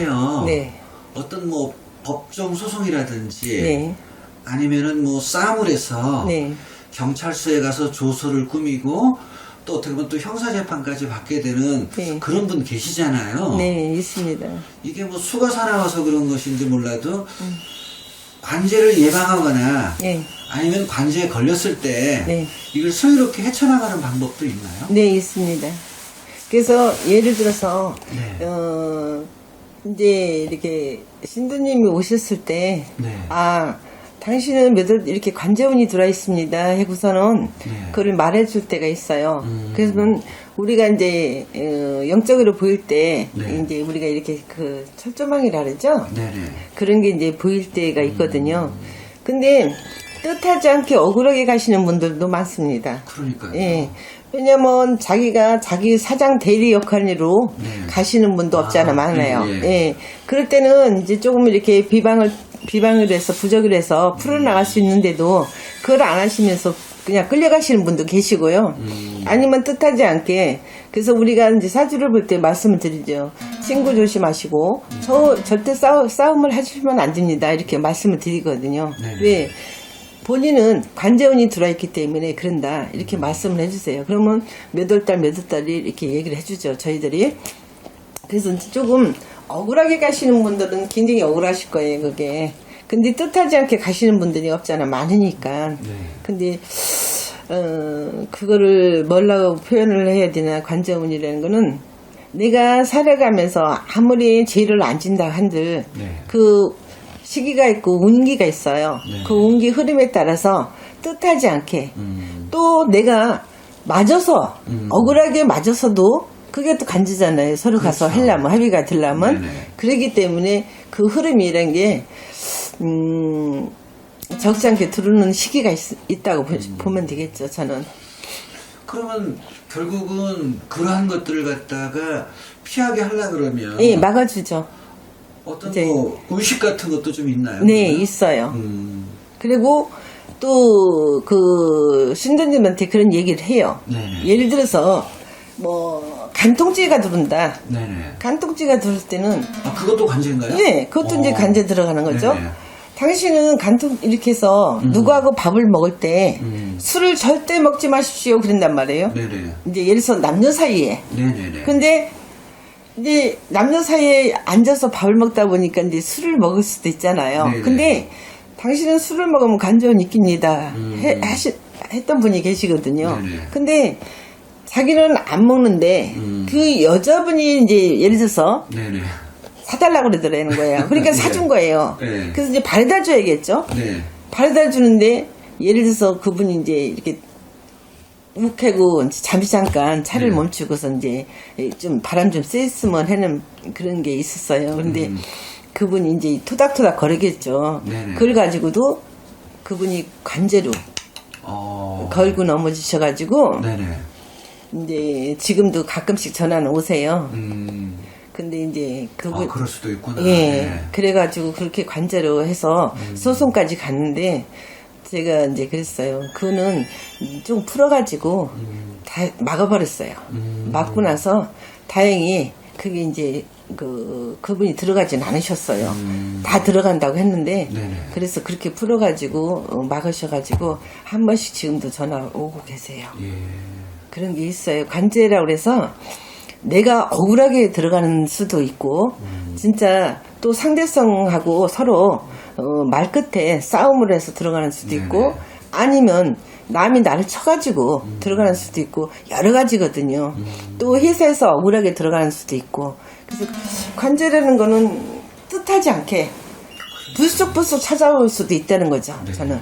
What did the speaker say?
요새요. 네. 어떤 뭐 법정 소송이라든지 네. 아니면은 뭐 싸움을 해서 네. 경찰서에 가서 조서를 꾸미고 또 어떻게 보면 또 형사재판까지 받게 되는 네. 그런 분 계시잖아요. 네, 있습니다. 이게 뭐 수가 사나워서 그런 것인지 몰라도 관제를 예방하거나 네. 아니면 관제에 걸렸을 때 네. 이걸 소유롭게 헤쳐나가는 방법도 있나요? 네, 있습니다. 그래서 예를 들어서 네. 이제 이렇게 신도님이 오셨을 때 네. 당신은 몇 월 이렇게 관제운이 들어와 있습니다 하고서는 네. 그걸 말해줄 때가 있어요. 그러면 우리가 이제 영적으로 보일 때 네. 이제 우리가 이렇게 그 철조망이라 그러죠. 네네. 그런 게 이제 보일 때가 있거든요. 근데 뜻하지 않게 억울하게 가시는 분들도 많습니다. 그러니까요. 예. 왜냐면 자기가 자기 사장 대리 역할로 네. 가시는 분도 없잖아 많아요. 예. 예. 그럴 때는 이제 조금 이렇게 비방을 해서 부적을 해서 풀어나갈 수 있는데도 그걸 안 하시면서 그냥 끌려가시는 분도 계시고요. 아니면 뜻하지 않게 그래서 우리가 이제 사주를 볼 때 말씀을 드리죠. 친구 조심하시고 절대 싸움을 하시면 안 됩니다. 이렇게 말씀을 드리거든요. 네네. 왜? 본인은 관제운이 들어있기 때문에 그런다 이렇게 말씀을 해주세요. 그러면 몇 월달이 이렇게 얘기를 해주죠 저희들이. 그래서 이제 조금 억울하게 가시는 분들은 굉장히 억울하실 거예요 그게. 근데 뜻하지 않게 가시는 분들이 없잖아 많으니까. 네. 근데 그거를 뭐라고 표현을 해야 되나 관제운이라는 거는 내가 살아가면서 아무리 죄를 안 진다 한들 네. 그 시기가 있고 운기가 있어요. 네. 그 운기 흐름에 따라서 뜻하지 않게 또 내가 맞아서 억울하게 맞아서도 그게 또 간지잖아요. 서로 가서 그렇죠. 하려면 합의가 들려면 네네. 그러기 때문에 그 흐름이란 게 적지 않게 들어오는 시기가 있다고 보면 되겠죠. 저는. 그러면 결국은 그러한 것들을 갖다가 피하게 하려고 그러면 예, 막아주죠. 어떤 이제- 뭐 의식 같은 것도 좀 있나요? 네, 그러면? 있어요. 그리고 그리고 또 그 신도님한테 그런 얘기를 해요. 네네. 예를 들어서 뭐 간통죄가 들어온다. 네네. 간통죄가 들어올 때는 그것도 관제인가요? 네, 그것도 이제 간제 들어가는 거죠. 네네. 당신은 간통 이렇게 해서 누구하고 밥을 먹을 때 술을 절대 먹지 마십시오 그런단 말이에요. 네네. 이제 예를 들어서 남녀 사이에. 네네네. 근데 이제 남녀 사이에 앉아서 밥을 먹다 보니까 이제 술을 먹을 수도 있잖아요. 네네. 근데 당신은 술을 먹으면 간제운 있깁니다. 했던 분이 계시거든요. 네네. 근데 자기는 안 먹는데 그 여자분이 이제 예를 들어서 네네. 사달라고 그러더라는 거예요. 그러니까 네. 사준 거예요. 네. 그래서 이제 바래다 줘야겠죠. 네. 바래다 주는데 예를 들어서 그분이 이제 이렇게 욱하고 잠시 잠깐 차를 네. 멈추고서 이제 좀 바람 좀 쐈으면 하는 그런 게 있었어요. 근데 그분이 이제 토닥토닥 거리겠죠. 네네. 그걸 가지고도 그분이 관제로 걸고 넘어지셔가지고 네네. 이제 지금도 가끔씩 전화는 오세요. 근데 이제 그분 그럴 수도 있구나. 예, 네. 그래가지고 그렇게 관제로 해서 소송까지 갔는데 제가 이제 그랬어요. 그거는 좀 풀어가지고 다 막아버렸어요. 막고 나서 다행히 그게 이제 그분이 들어가진 않으셨어요. 다 들어간다고 했는데 네네. 그래서 그렇게 풀어가지고 막으셔가지고 한 번씩 지금도 전화 오고 계세요. 예. 그런 게 있어요. 관제라고 그래서 내가 억울하게 들어가는 수도 있고 진짜 또 상대성하고 서로 말 끝에 싸움을 해서 들어가는 수도 있고 네네. 아니면 남이 나를 쳐가지고 들어가는 수도 있고 여러 가지거든요. 또 회사에서 억울하게 들어가는 수도 있고 그래서 관제라는 거는 뜻하지 않게 불쑥불쑥 찾아올 수도 있다는 거죠. 네. 저는.